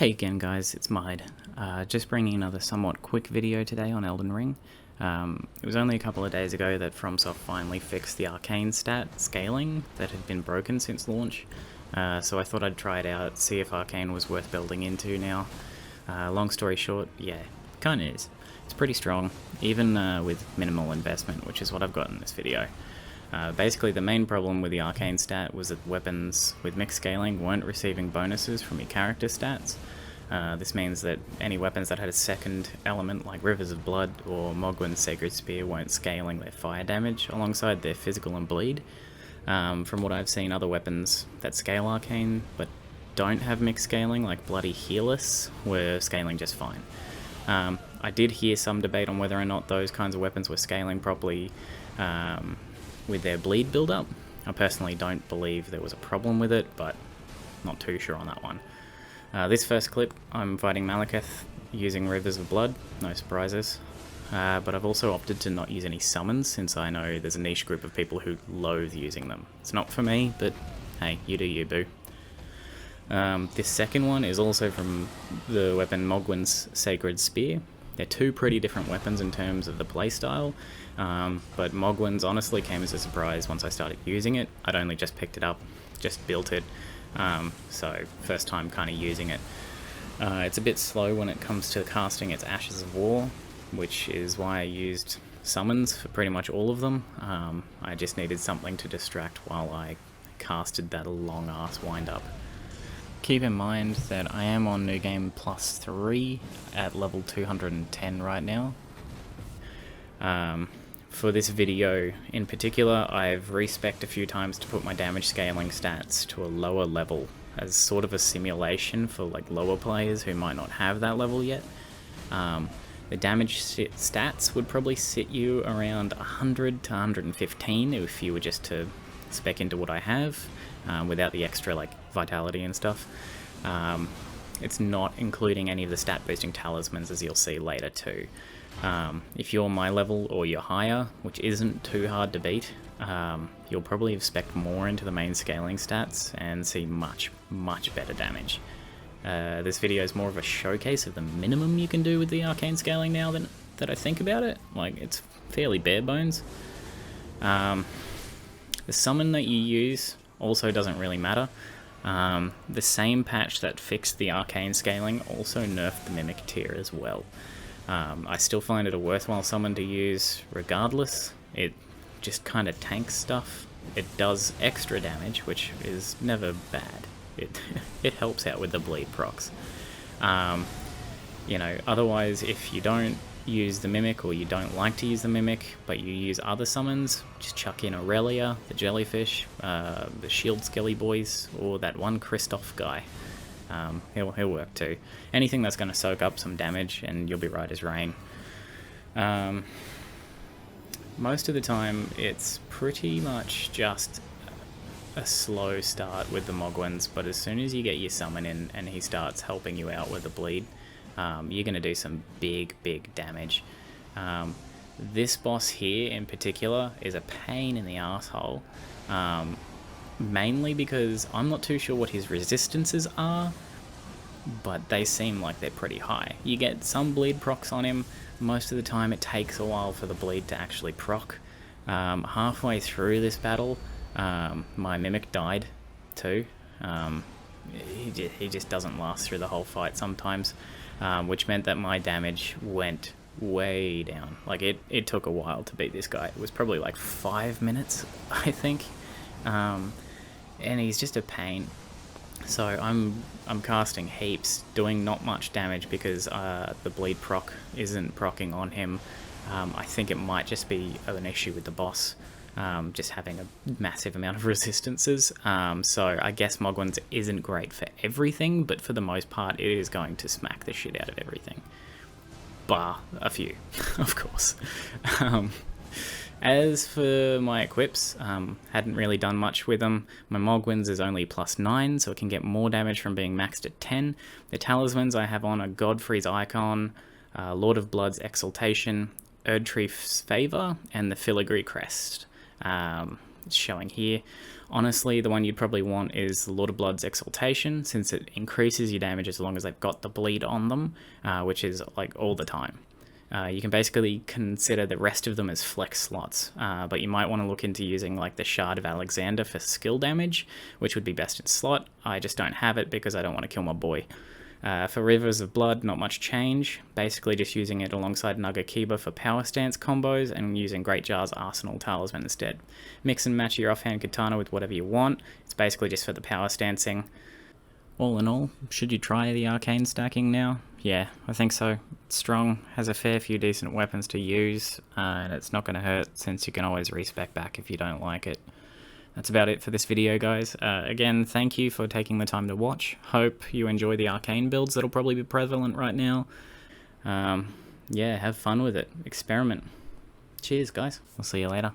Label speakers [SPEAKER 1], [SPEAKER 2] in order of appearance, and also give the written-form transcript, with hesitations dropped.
[SPEAKER 1] Hey again guys, it's Mide. Just bringing another somewhat quick video today on Elden Ring. It was only a couple of days ago that FromSoft finally fixed the Arcane stat scaling that had been broken since launch, so I thought I'd try it out, see if Arcane was worth building into now. Long story short, yeah, kinda is. It's pretty strong, even with minimal investment, which is what I've got in this video. Basically, the main problem with the Arcane stat was that weapons with mixed scaling weren't receiving bonuses from your character stats. This means that any weapons that had a second element like Rivers of Blood or Mogwin's Sacred Spear weren't scaling their fire damage alongside their physical and bleed. From what I've seen, other weapons that scale Arcane but don't have mixed scaling, like Bloody Healers, were scaling just fine. I did hear some debate on whether or not those kinds of weapons were scaling properly with their bleed build-up. I personally don't believe there was a problem with it, but not too sure on that one. This first clip, I'm fighting Malekith using Rivers of Blood, no surprises. But I've also opted to not use any summons, since I know there's a niche group of people who loathe using them. It's not for me, but hey, you do you, boo. This second one is also from the weapon Mogwin's Sacred Spear. They're two pretty different weapons in terms of the playstyle, but Mogwin's honestly came as a surprise once I started using it. I'd only just picked it up, just built it, so first time kind of using it. It's a bit slow when it comes to casting its Ashes of War, which is why I used summons for pretty much all of them. I just needed something to distract while I casted that long ass wind up. Keep in mind that I am on New Game Plus 3 at level 210 right now. For this video in particular, I've respec'd a few times to put my damage scaling stats to a lower level as sort of a simulation for like lower players who might not have that level yet. The damage stats would probably sit you around 100 to 115 if you were just to spec into what I have, without the extra like vitality and stuff. It's not including any of the stat boosting talismans, as you'll see later too. If you're my level or you're higher, which isn't too hard to beat, you'll probably have spec'd more into the main scaling stats and see much better damage. This video is more of a showcase of the minimum you can do with the Arcane scaling now that I think about it. Like, it's fairly bare bones. The summon that you use also doesn't really matter. The same patch that fixed the Arcane scaling also nerfed the Mimic tier as well. I still find it a worthwhile summon to use regardless. It just kind of tanks stuff. It does extra damage, which is never bad. It helps out with the bleed procs. You know, otherwise, if you don't use the Mimic, or you don't like to use the Mimic, but you use other summons, just chuck in Aurelia, the Jellyfish, the Shield Skelly Boys, or that one Kristoff guy. He'll work too. Anything that's going to soak up some damage, and you'll be right as rain. Most of the time, it's pretty much just a slow start with the Mogwins, but as soon as you get your summon in and he starts helping you out with the bleed, you're going to do some big damage. This boss here in particular is a pain in the asshole, mainly because I'm not too sure what his resistances are, but they seem like they're pretty high. You get some bleed procs on him. Most of the time it takes a while for the bleed to actually proc. Halfway through this battle, my Mimic died too. He just doesn't last through the whole fight sometimes, which meant that my damage went way down. Like, it took a while to beat this guy. It was probably like 5 minutes, I think. And he's just a pain. So I'm casting heaps, doing not much damage because the bleed proc isn't proccing on him. I think it might just be an issue with the boss, just having a massive amount of resistances. So I guess Mogwin's isn't great for everything, but for the most part it is going to smack the shit out of everything. Bar a few, of course. As for my equips, hadn't really done much with them. My Mogwin's is only +9, so it can get more damage from being maxed at 10. The talismans I have on are Godfrey's Icon, Lord of Blood's Exaltation, Erdtree's Favour, and the Filigree Crest. it's showing here. Honestly, the one you'd probably want is the Lord of Blood's Exaltation, since it increases your damage as long as they've got the bleed on them, which is like all the time. You can basically consider the rest of them as flex slots, but you might want to look into using like the Shard of Alexander for skill damage, which would be best in slot. I just don't have it because I don't want to kill my boy. For Rivers of Blood, not much change, basically just using it alongside Nagakiba for power stance combos and using Greatjar's Arsenal Talisman instead. Mix and match your offhand katana with whatever you want, it's basically just for the power stancing. All in all, should you try the arcane stacking now? Yeah, I think so. It's strong, has a fair few decent weapons to use, and it's not going to hurt since you can always respec back if you don't like it. That's about it for this video, guys. Again, thank you for taking the time to watch. Hope you enjoy the arcane builds that'll probably be prevalent right now. Yeah, have fun with it. Experiment. Cheers, guys. I'll see you later.